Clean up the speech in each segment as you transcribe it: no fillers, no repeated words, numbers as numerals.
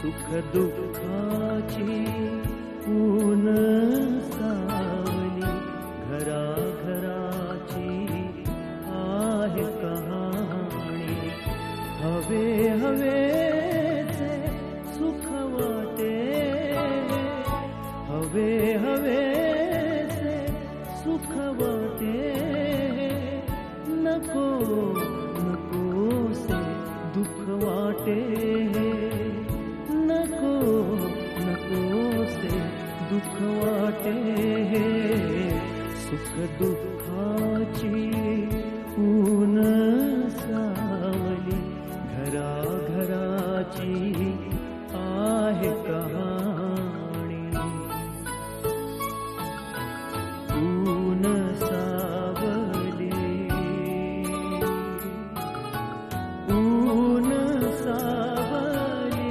सुख दुःखाची ऊन सावली घराघराची आहे कहाणी हवे हवेचे सुख वाटे हवे हवेचे सुख वाटे नको नकोसे दुःख वाटे नको नकोसे दुःख वाटे सुख दुःखाची ऊन सावली घराघराची आहे कहाणी ऊन सावली ऊन सावली.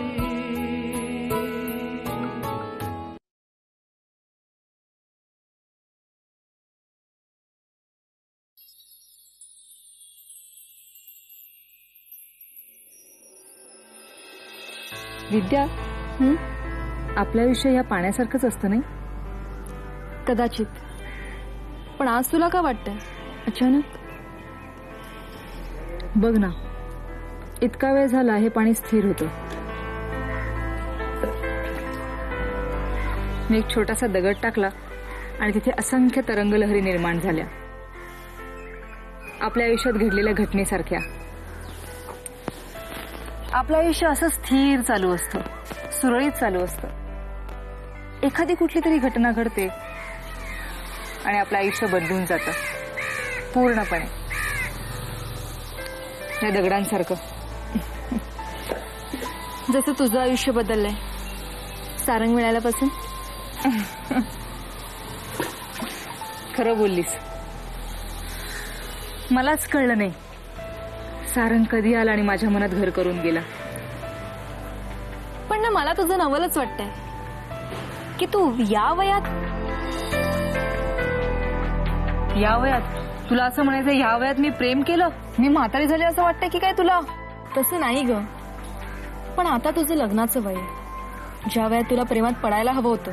विद्या, आपलं आयुष्य या पाण्यासारखंच असतं नाही? कदाचित. पण आज तुला का वाटतंय अचानक? बघ ना, इतका वेळ झाला हे पाणी स्थिर होतं. मी एक छोटासा दगड टाकला आणि तिथे असंख्य तरंगलहरी निर्माण झाल्या, आपल्या आयुष्यात घडलेल्या घटनेसारख्या. आपलं आयुष्य असं स्थिर चालू असतं, सुरळीत चालू असतं. एखादी कुठली तरी घटना घडते आणि आपलं आयुष्य बदलून जातं पूर्णपणे, या दगडांसारखं. जसं तुझं आयुष्य बदललंय सारंग मिळाल्यापासून. खरं बोललीस. मलाच कळलं नाही सारंग कधी आला आणि माझ्या मनात घर करून गेला. पण ना मला तुझं नवलच वाटतंय की तू या वयात तुला असं म्हणायचं या वयात मी प्रेम केलं, मी म्हातारी झाले असं वाटतंय की काय तुला? तसं नाही ग, पण आता तुझं लग्नाचं वय. ज्या वयात तुला प्रेमात पडायला हवं होतं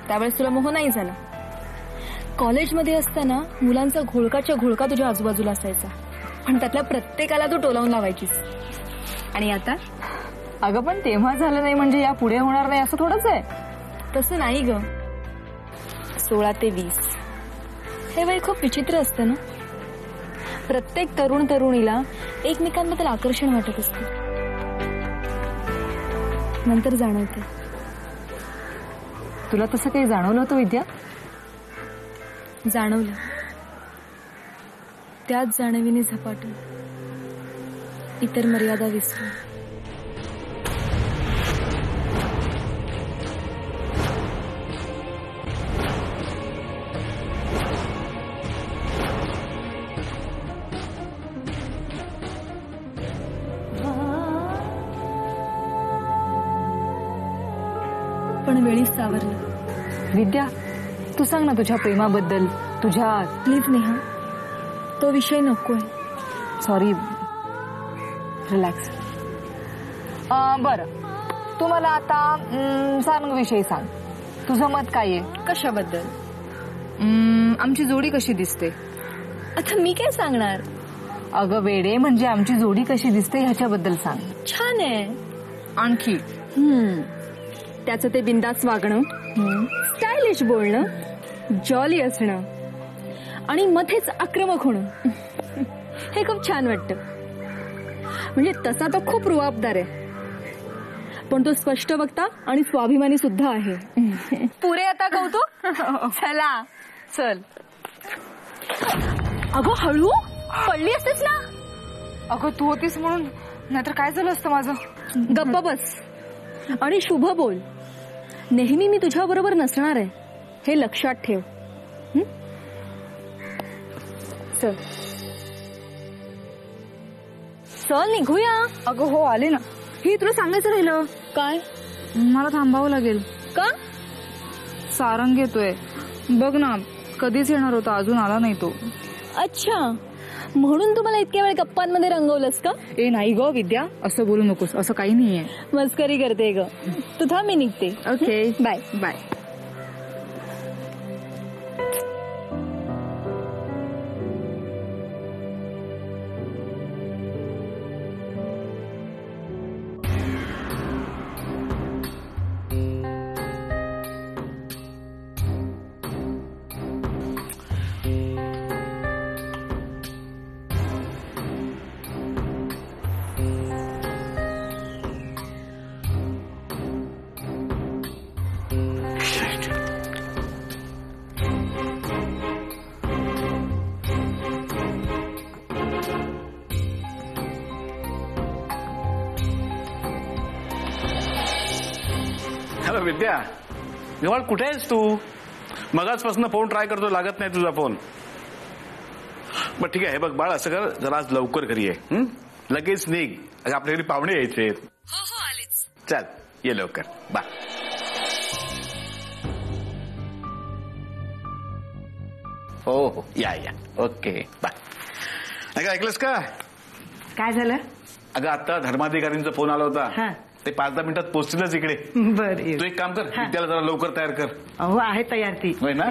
त्यावेळेस तुला मोह नाही झाला. कॉलेजमध्ये असताना मुलांचा घोळकाच्या घोळका तुझ्या आजूबाजूला असायचा, पण त्यातल्या प्रत्येकाला तू टोलावून लावायचीस. आणि आता? अगं पण तेव्हा झालं नाही म्हणजे या पुढे होणार नाही असं थोडंच आहे. तसं नाही ग. 16 ते 20 हे वय खूप विचित्र असतं ना. प्रत्येक तरुण तरुणीला एकमेकांबद्दल आकर्षण वाटत असतं, नंतर जाणवतं. तुला तसं काही जाणवलं होतं विद्या? जाणवलं. त्याच जाणीवीने झपाटून इतर मर्यादा विसरून. पण वेळीच सावरलं. विद्या, तू सांग ना तुझ्या प्रेमाबद्दल. तुझ्या प्लीज नेहा, तो विषय नकोय. Sorry, relax. बरं, तू मला आता सारंग विषयी सांग. तुझं मत काय आहे? कशाबद्दल? आमची जोडी कशी दिसते? आता मी काय सांगणार? अगं वेडे, म्हणजे आमची जोडी कशी दिसते ह्याच्याबद्दल सांग. छान आहे. आणखी? त्याचं ते बिंदास वागणं, स्टायलिश बोलणं, जॉली असणं आणि मध्येच आक्रमक होणं, हे खूप छान वाटतं. म्हणजे तसा तो खूप रुबाबदार आहे, पण तो स्पष्ट वक्ता आणि स्वाभिमानी सुद्धा आहे. पुरे आता कौतुक. चला चल. अगं हळू, पडली असतेस ना. अगं तू होतीस म्हणून, नाहीतर काय झालं असतं माझं. गप्पा बस आणि शुभ बोल. नेहमी मी तुझ्या बरोबर नसणार आहे हे लक्षात ठेव. चल चल निघूया. अगं हो आले ना. हे तुला सांगायचं राहिलं. काय? मला थांबावं लागेल. का? सारंग येतोय बघ ना. कधीच येणार होता, अजून आला नाही तो. अच्छा, म्हणून तुम्हाला इतक्या वेळ गप्पांमध्ये रंगवलंस का? ए नाही ग विद्या, असं बोलू नकोस, असं काही नाहीये. मस्करी करते ग. तू थांब, मी निघते. Okay bye. Bye. Hello Vidya, निवाळ कुठे आहेस तू? मगाचपासून फोन ट्राय करतो, लागत नाही तुझा फोन. पण ठीक आहे, हे बघ बाळ, असं कर, जरा आज लवकर घरी आहे. लगेच निघ, अगं आपल्या घरी पाहुणे यायचे. हो हो आलेच. चल ये लवकर. बाय. हो हो या या. Okay bye. अगं ऐकलंस का? काय झालं? अगं आता धर्माधिकाऱ्यांचा फोन आला होता. हा. ते 5-10 मिनिटात पोहोचतीलच इकडे. बरं. तू एक काम कर, विद्याला जरा लवकर तयार कर. हो आहे तयार ती. होय ना?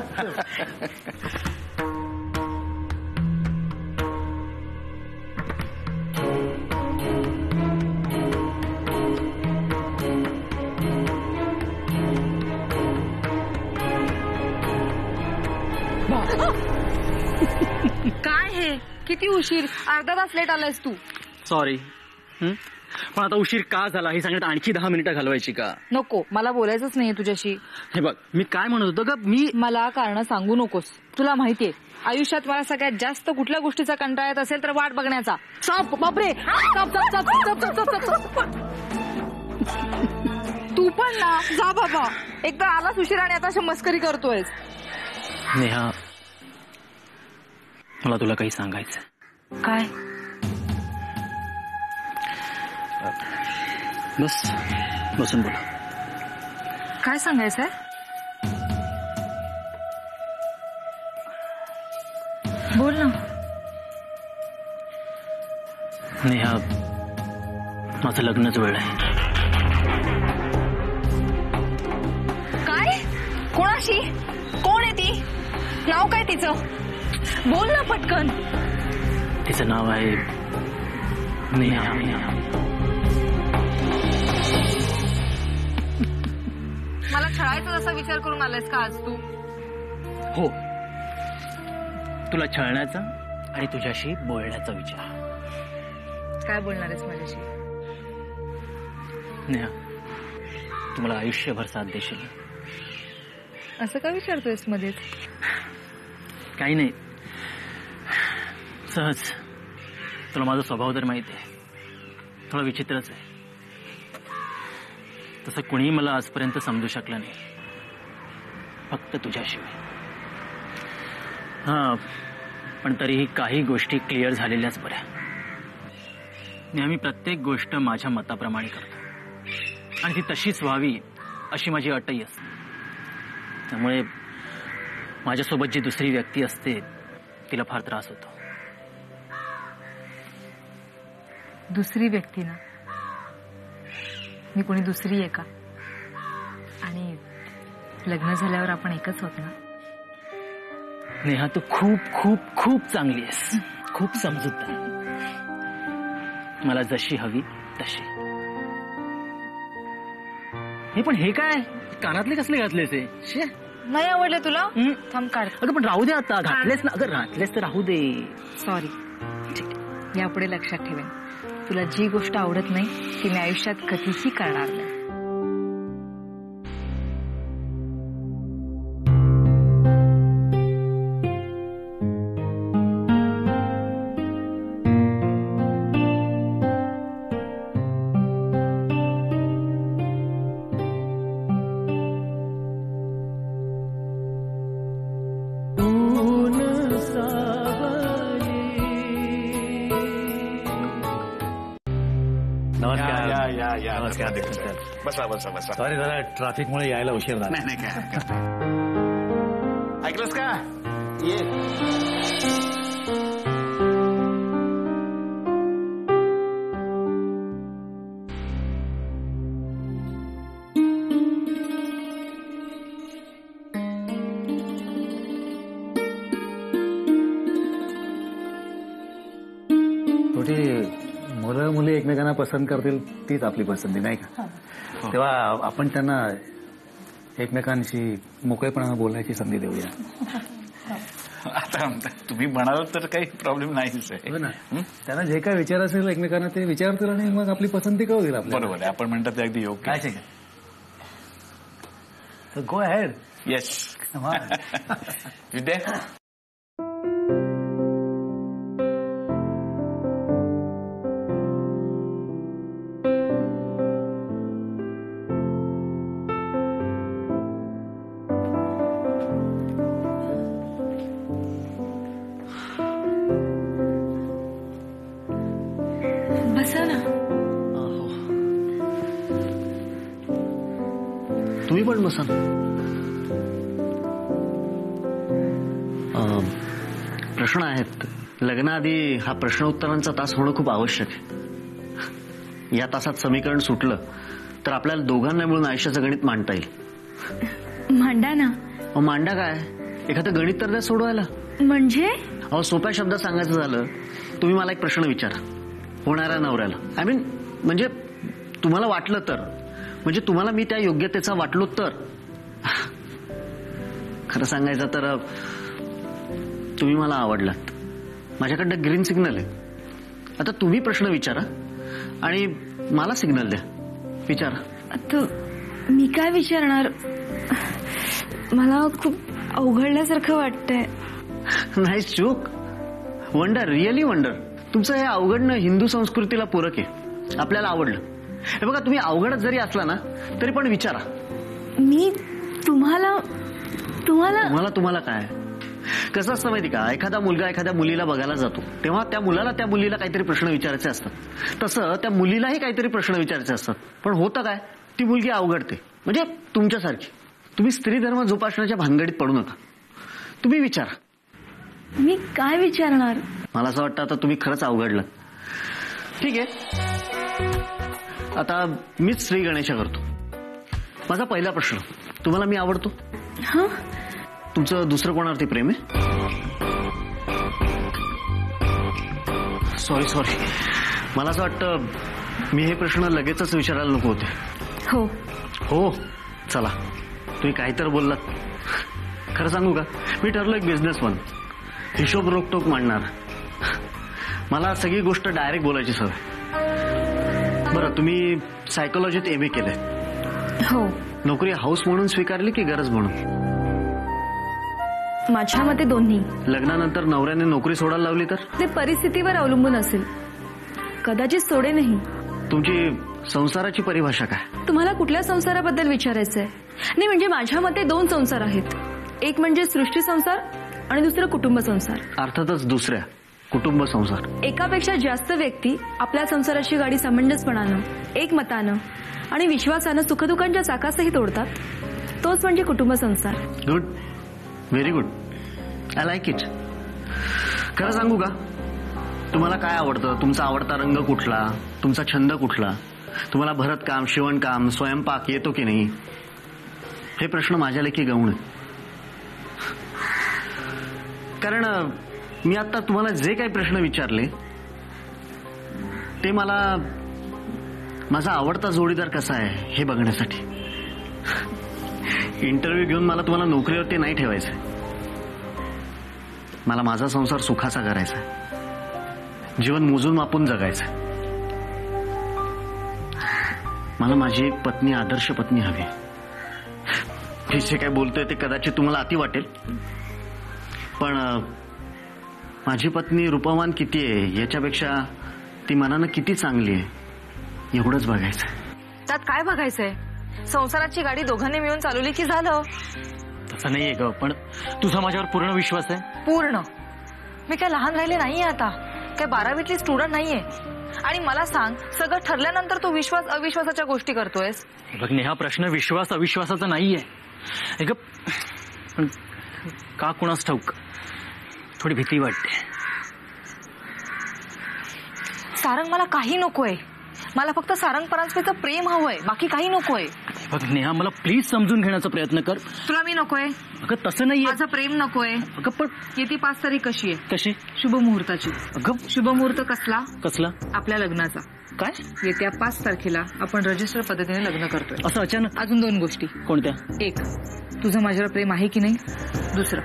काय हे किती उशीर, अर्धा तास लेट आलायस तू. सॉरी, पण आता उशीर का झाला हे सांगण्यात आणखी 10 मिनिटं घालवायची का? नको, मला बोलायचंच नाहीये तुझ्याशी. हे बघ, मी काय म्हणत होतो का, मला कारण सांगू नकोस. तुला माहितीये आयुष्यात मला सगळ्यात जास्त कुठल्या गोष्टीचा कंटाळा येत असेल तर वाट बघण्याचा. चप बापरे, चप चप चप चप चप चप चप. तू पण ना, जा बाबा. एकदा आलास उशीर आणि आता अशी मस्करी करतोयस. नेहा, मला तुला काही सांगायचं. काय? बस बसून बोला. काय सांगायचंय? बोल ना. नेहा, माझं लग्नच वेळ आहे. काय? कोणाशी? कोण आहे ती? नाव काय तिचं? बोल ना पटकन. तिचं नाव आहे नेहा. मला छळायचा जसा विचार करून आलायस का आज तू? हो, तुला छळण्याचा आणि तुझ्याशी बोलण्याचा विचार. काय बोलणार आहेस माझ्याशी? नेहा, तू मला आयुष्यभर साथ देशील? असं का विचारतोयस मध्येच? काही नाही, सहज. तुला माझा स्वभाव तर माहिती आहे, थोडा विचित्रच आहे. तसं कुणीही मला आजपर्यंत समजू शकलं नाही, फक्त तुझ्याशिवाय. हा, पण तरीही काही गोष्टी क्लिअर झालेल्याच बऱ्या. नेहमी प्रत्येक गोष्ट माझ्या मताप्रमाणे करतो आणि ती तशीच व्हावी अशी माझी अटही असते. त्यामुळे माझ्यासोबत जी दुसरी व्यक्ती असते तिला फार त्रास होतो. दुसरी व्यक्ती ना? मी कोणी दुसरी आहे का? आणि लग्न झाल्यावर आपण एकच होत ना? नेहा, तू खूप खूप खूप चांगली आहेस, खूप समजूतदार. मला जशी हवी तशी. हे पण हे काय कानातले कसले घातलेस? हे नाही आवडले तुला? थांब काढ. अगं पण राहू दे आता, घातलेस ना. अगं घातलेस तर राहू दे. सॉरी. यापुढे लक्षात ठेवेन, तुला जी गोष्ट आवडत नाही ती मी आयुष्यात कधीही करणार नाही. बसा बसा बसा. सॉरी, जरा ट्रॅफिकमुळे यायला उशीर झाला. नाही काय ऐकलंस का? ये. शेवटी मुलं मुली एकमेकांना पसंत करतील तीच आपली पसंती नाही का? तेव्हा आपण त्यांना एकमेकांशी मोकळेपणानं बोलायची संधी देऊया. आता तुम्ही म्हणाल तर काही प्रॉब्लेम नाहीच आहे. हो ना. त्यांना जे काय विचार असेल एकमेकांना ते विचारतील आणि मग आपली पसंती कळू आपल्याला. बरोबर आहे. आपण म्हणतात ते अगदी योग्य. काय तर गो अहेड. येस. विद्या, बसा ना. तुम्ही पण बसा. प्रश्न आहेत. लग्नाआधी हा प्रश्न उत्तरांचा तास होणं खूप आवश्यक आहे. या तासात समीकरण सुटलं तर आपल्याला दोघांना मिळून आयुष्याचं गणित मांडता येईल. मांडा ना. मांडा काय, एखादं गणित तर द्या सोडवायला. म्हणजे सोप्या शब्दात सांगायचं झालं, तुम्ही मला एक प्रश्न विचारा होणाऱ्या नवऱ्याला. आय मीन म्हणजे तुम्हाला वाटलं तर, म्हणजे तुम्हाला मी त्या योग्यतेचा वाटलो तर. खरं सांगायचं तर तुम्ही मला आवडलात. माझ्याकडनं ग्रीन सिग्नल आहे. आता तुम्ही प्रश्न विचारा आणि मला सिग्नल द्या. विचारा. आता मी काय विचारणार? मला खूप अवघडल्यासारखं वाटतंय. Nice joke. Wonder, really wonder. तुमचं हे अवघडणं हिंदू संस्कृतीला पूरक आहे. आपल्याला आवडलं. हे बघा, तुम्ही अवघडच जरी असला ना तरी पण विचारा. मी तुम्हाला तुम्हाला काय कसं असतं माहिती का, एखादा मुलगा एखाद्या मुलीला बघायला जातो तेव्हा त्या मुलाला त्या मुलीला काहीतरी प्रश्न विचारायचे असतात. तसं त्या मुलीलाही काहीतरी प्रश्न विचारायचे असतात. पण होतं काय, ती मुलगी अवघडते. म्हणजे तुमच्यासारखी. तुम्ही स्त्री धर्म जोपासण्याच्या भानगडीत पडू नका. तुम्ही विचारा. मी काय विचारणार? मला असं वाटतं आता तुम्ही खरंच अवघडलं. ठीक आहे, आता मीच श्री गणेशा करतो. माझा पहिला प्रश्न, तुम्हाला मी आवडतो? हा. तुमचं दुसरं कोणावरती प्रेम आहे? सॉरी मला असं वाटतं मी हे प्रश्न लगेचच विचारायला नको होते. हो. चला, तुम्ही काही तर बोललात. खरं सांगू का, मी ठरलो एक बिझनेसमन. हिशोब रोखटोक मांडणार. मला सगळी गोष्ट डायरेक्ट बोलायची सवय. बरं, तुम्ही सायकोलॉजीत MA केलंय? हो. नोकरी हाऊस म्हणून स्वीकारली की गरज म्हणून? माझ्या मते दोन्ही. लग्नानंतर नवऱ्याने नोकरी सोडायला लावली तर? ते परिस्थितीवर अवलंबून असेल. कदाचित सोडे नाही. तुमची संसाराची परिभाषा काय? तुम्हाला कुठल्या संसाराबद्दल विचारायचंय? नाही, म्हणजे माझ्या मते 2 संसार आहेत. एक म्हणजे सृष्टी संसार आणि दुसरं कुटुंब संसार. अर्थातच दुसऱ्या कुटुंब संसार. एकापेक्षा जास्त व्यक्ती आपल्या संसाराची गाडी समंजसपणानं, एकमतानं आणि विश्वासानं सुखदुःखांच्या चाकासही तोडतात. तोच म्हणजे कुटुंब संसार. Good, very good. I like it. खरं सांगू का, तुम्हाला काय आवडतं? तुमचा आवडता रंग कुठला? तुमचा छंद कुठला? तुम्हाला भरतकाम, शिवणकाम, स्वयंपाक येतो की नाही? हे प्रश्न माझ्या लेखी गौण आहे. कारण मी आता तुम्हाला जे काही प्रश्न विचारले ते मला माझा आवडता जोडीदार कसा आहे हे बघण्यासाठी. इंटरव्ह्यू घेऊन मला तुम्हाला नोकरीवरती नाही ठेवायचं. मला माझा संसार सुखाचा करायचा. जीवन मोजून मापून जगायचं. मला माझी एक पत्नी, आदर्श पत्नी हवी. हे जे काय बोलतोय ते कदाचित तुम्हाला अति वाटेल, पण माझी पत्नी रूपवान किती आहे याच्यापेक्षा ती मनानं किती चांगली आहे एवढंच बघायचं. त्यात काय बघायचंय? संसाराची गाडी दोघांनी मिळून चालवली की झालं. तसं नाहीये ग, पण तुझा माझ्यावर पूर्ण विश्वास आहे? पूर्ण. मी काय लहान राहिले नाहीये आता. काय 12वीतली स्टुडंट नाहीये. आणि मला सांग, सगळं ठरल्यानंतर तू विश्वास अविश्वासाच्या गोष्टी करतोयस? बघ नेहा, प्रश्न विश्वास अविश्वासाचा नाहीये. पण का कुणास ठाऊक थोडी भीती वाटते. सारंग, मला काही नकोय. मला फक्त सारंग परांजपेचं प्रेम हवंय, बाकी काही नकोय. बघ नेहा, मला प्लीज समजून घेण्याचा प्रयत्न कर. तुला मी नकोय, अगं तसं नाहीये. माझं प्रेम नकोय. अगं पण येती 5 तारीख कशी आहे? कशी? शुभ मुहूर्ताची. अगं शुभ मुहूर्त कसला? कसला? आपल्या लग्नाचा. काय? येत्या 5 तारखेला आपण रजिस्टर पद्धतीने लग्न करतोय. असं अचानक? अजून 2 गोष्टी. कोणत्या? एक, तुझं माझ्यावर प्रेम आहे की नाही. दुसरं,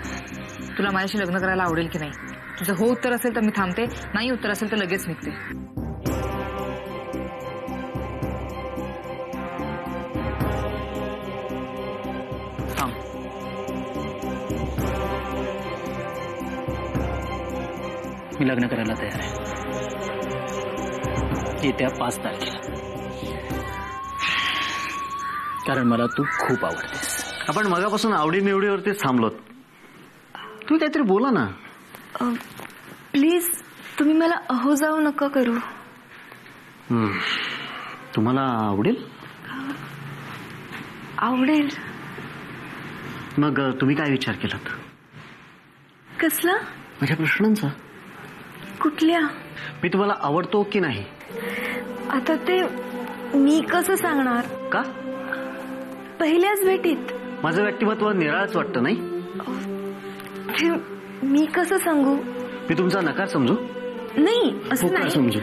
तुला माझ्याशी लग्न करायला आवडेल की नाही. तुझं हो उत्तर असेल तर मी थांबते, नाही उत्तर असेल तर लगेच निघते. थांब. मी लग्न करायला तयार आहे येत्या 5 तारखेला. कारण मला तू खूप आवडतेस. आपण मगापासून आवडीनिवडीवरतीच थांबलोत. तुम्ही काहीतरी बोला ना. प्लीज तुम्ही मला अहो जाऊ नका करू. तुम्हाला आवडेल? आवडेल. मग तुम्ही काय विचार केलात? कसला? माझ्या प्रश्नांचा. कुठल्या? मी तुम्हाला आवडतो की नाही? आता ते मी कसं सांगणार? का? पहिल्याच भेटीत. माझं व्यक्तिमत्व निराळच वाटतं नाही? ते मी कसं सांगू? मी तुमचा नकार समजू? नाही असं होकार नाही. समजू?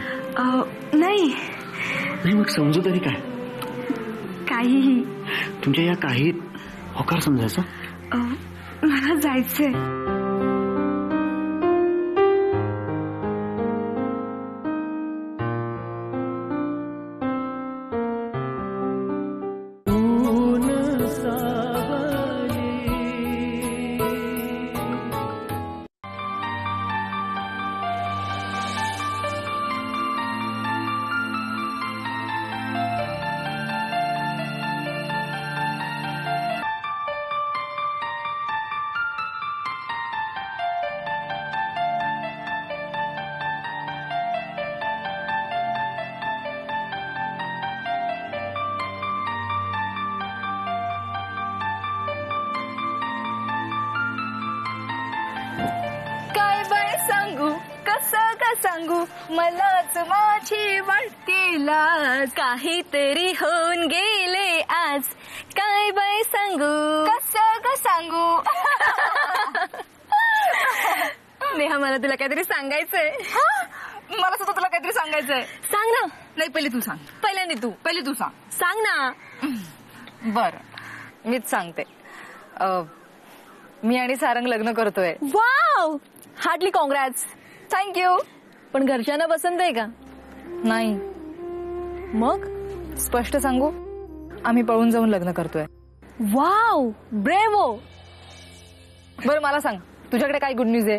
नाही. नाही मग समजू तरी काय? काहीही. तुमच्या या काही होकार समजायचा? मला जायचंय. ऊन सावली काय बाय सांगू, कसं का सांगू, मलाच माझी वाटते लाज. काहीतरी होऊन गेले आज. काय बाय सांगू, कसं का सांगू. नेहा मला तुला काहीतरी सांगायचंय. मला सुद्धा तुला काहीतरी सांगायचंय. सांग ना. नाही पहिले तू सांग. पहिल्यांदा तू. पहिले तू सांग. सांग ना. बर, मीच सांगते. मी आणि सारंग लग्न करतोय. Wow, hardly congrats. थँक्यू. पण घरच्यांना पसंत आहे का? नाही. मग स्पष्ट सांगू, आम्ही पळून जाऊन लग्न करतोय. Wow, bravo. बरं मला सांग, तुझ्याकडे काय गुड न्यूज आहे?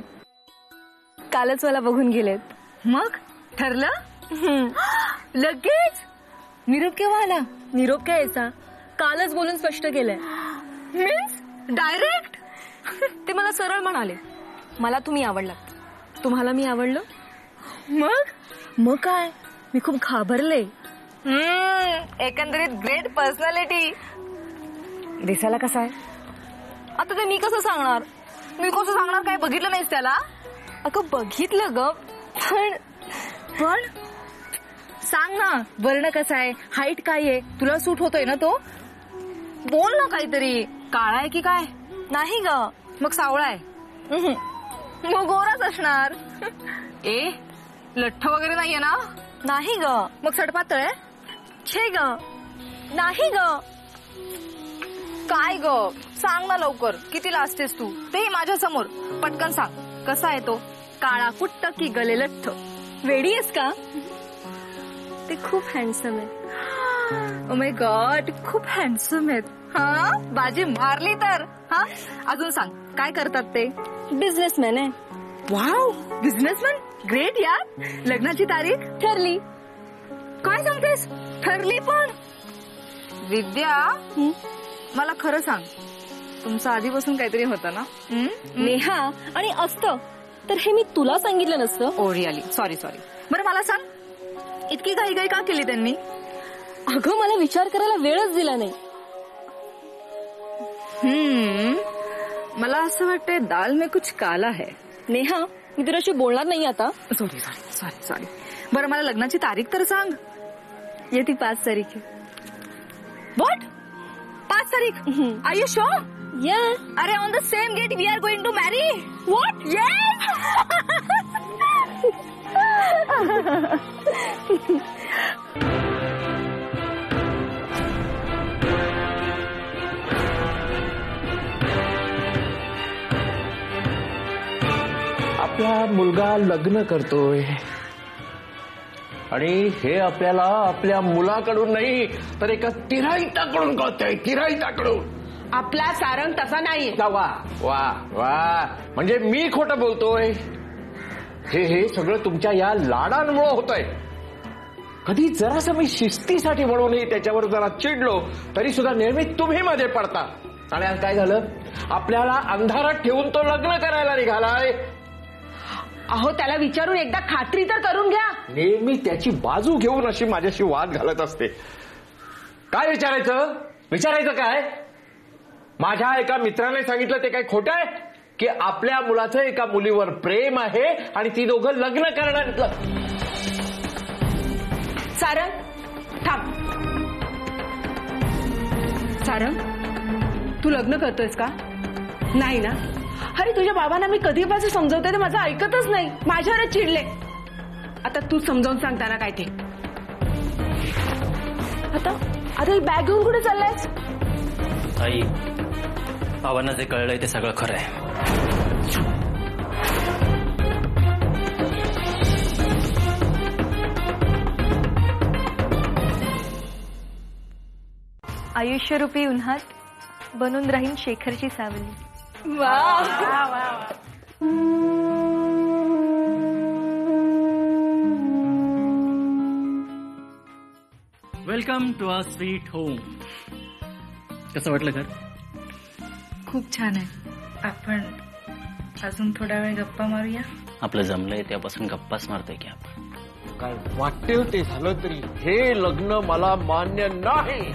कालच मला बघून गेलेत. मग ठरलं? लगेच? निरोप केव्हा आला? निरोप काय यायचा? कालच बोलून स्पष्ट केलंय. Means direct? ते मला सरळ म्हणाले, मला तुम्ही आवडलात. तुम्हाला मी आवडलो. मग काय, मी खूप घाबरले. एकंदरीत ग्रेट पर्सनॅलिटी. दिसायला कसा आहे? आता ते मी कसं सांगणार? मी कसं सांगणार? काय बघितलं नाहीस त्याला? अगं बघितलं ग, पण सांग ना, वर्ण कसा आहे, हाईट काय आहे, तुला सूट होतोय ना तो? बोल ना काहीतरी. काळा आहे की काय? नाही ग. मग सावळा आहे? मग गोराच असणार. ए, लठ्ठ वगैरे नाहीये ना? नाही ग. मग सडपातळ आहे? छे ग. नाही ग. काय ग, सांग ना लवकर. किती लाजतेस तू? ते माझ्या समोर पटकन सांग. कसा आहे तो? काळा कुट्ट की गले लठ्ठ. वेडी आहेस का? ते खूप हँडसम आहे. ओ माय गॉड, खूप हँडसम आहेत. हा, बाजी मारली तर. हा, अजून सांग, काय करतात ते? बिझनेसमॅन आहे. Wow, businessman. ग्रेट यार. लग्नाची तारीख ठरली. काय सांगतेस? ठरली पण? विद्या, मला खरं सांग, तुमचं आधीपासून काहीतरी होतं ना? नेहा, आणि असतं तर हे मी तुला सांगितलं नसतं. ओढी आली. सॉरी. बरं मला सांग, इतकी घाई का केली त्यांनी? अगं मला विचार करायला वेळच दिला नाही. मला असं वाटतंय दाल में कुछ काला है. नेहा, मी तुझ्याशी बोलणार नाही आता. सॉरी. बरं मला लग्नाची तारीख तर सांग. येते 5 तारीख. व्हॉट? 5 तारीख. Are you sure? अरे on the same gate we are going to marry. What? Yes. आपला मुलगा लग्न करतोय आणि हे आपल्याला आपल्या मुलाकडून नाही तर एका तिराईताकडून कळतंय. तिराईताकडून. आपला सारंग तसा नाही. वा वा वा. म्हणजे मी खोटं बोलतोय. हे सगळं तुमच्या या लाडांमुळे होतंय. कधी जरासं मी शिस्तीसाठी म्हणूनही त्याच्यावर जरा चिडलो तरी सुद्धा नेहमी तुम्ही मध्ये पडता. आणि आज काय झालं? आपल्याला अंधारात ठेवून तो लग्न करायला निघालाय. अहो त्याला विचारून एकदा खात्री तर करून घ्या. नेहमी त्याची बाजू घेऊन अशी माझ्याशी वाद घालत असते. काय विचारायचं? विचारायचं काय? माझ्या एका मित्राने सांगितलं ते काय खोटं आहे की आपल्या मुलाचं एका मुलीवर प्रेम आहे आणि ती दोघं लग्न करणार. सारंग थांब. सारंग तू लग्न करतोयस का? नाही ना. अरे तुझ्या बाबांना मी कधीपासून समजवते तर माझं ऐकतच नाही. माझ्यावरच चिडले. आता तू समजावून सांग त्यांना काय ते. आता ही बॅग घेऊन कुठे चाललायस? आई, बाबांना जे कळलंय ते सगळं खरं आहे. आयुष्यरूपी उन्हात बनून राहीन शेखरची सावली. Welcome to our sweet home. कसं वाटलं घर? खूप छान आहे. आपण अजून थोडा वेळ गप्पा मारूया. आपलं जमलंय त्यापासून गप्पाच मारतोय की आपण. काय वाटेल ते झालं तरी हे लग्न मला मान्य नाही.